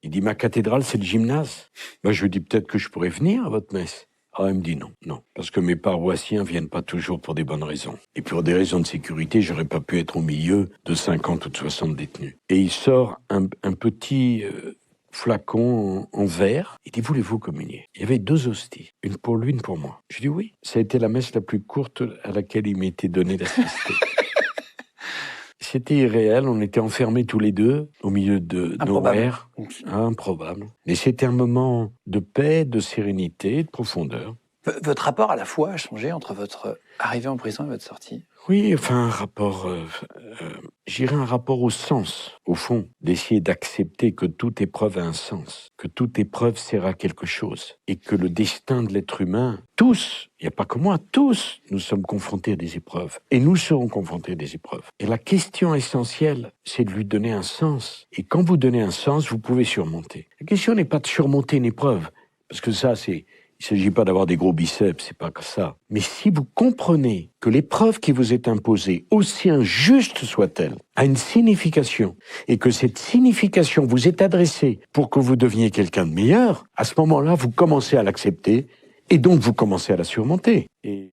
Il dit, ma cathédrale, c'est le gymnase. Moi, je lui dis, peut-être que je pourrais venir à votre messe. Ah, il me dit non, parce que mes paroissiens viennent pas toujours pour des bonnes raisons. Et pour des raisons de sécurité, j'aurais pas pu être au milieu de 50 ou de 60 détenus. Et il sort un petit flacon en verre. Il dit, voulez-vous communier? Il y avait 2 hosties, une pour lui, une pour moi. Je dis oui. Ça a été la messe la plus courte à laquelle il m'était donné d'assister. C'était irréel, on était enfermés tous les deux, au milieu de nowhere. Improbable. Mais c'était un moment de paix, de sérénité, de profondeur. Votre rapport à la foi a changé entre votre arrivée en prison et votre sortie? Oui, enfin un rapport, j'irais un rapport au sens, au fond, d'essayer d'accepter que toute épreuve a un sens, que toute épreuve sert à quelque chose, et que le destin de l'être humain, tous, il n'y a pas que moi, tous, nous sommes confrontés à des épreuves, et nous serons confrontés à des épreuves. Et la question essentielle, c'est de lui donner un sens, et quand vous donnez un sens, vous pouvez surmonter. La question n'est pas de surmonter une épreuve, parce que ça, il ne s'agit pas d'avoir des gros biceps, c'est pas que ça. Mais si vous comprenez que l'épreuve qui vous est imposée, aussi injuste soit-elle, a une signification, et que cette signification vous est adressée pour que vous deveniez quelqu'un de meilleur, à ce moment-là, vous commencez à l'accepter, et donc vous commencez à la surmonter. Et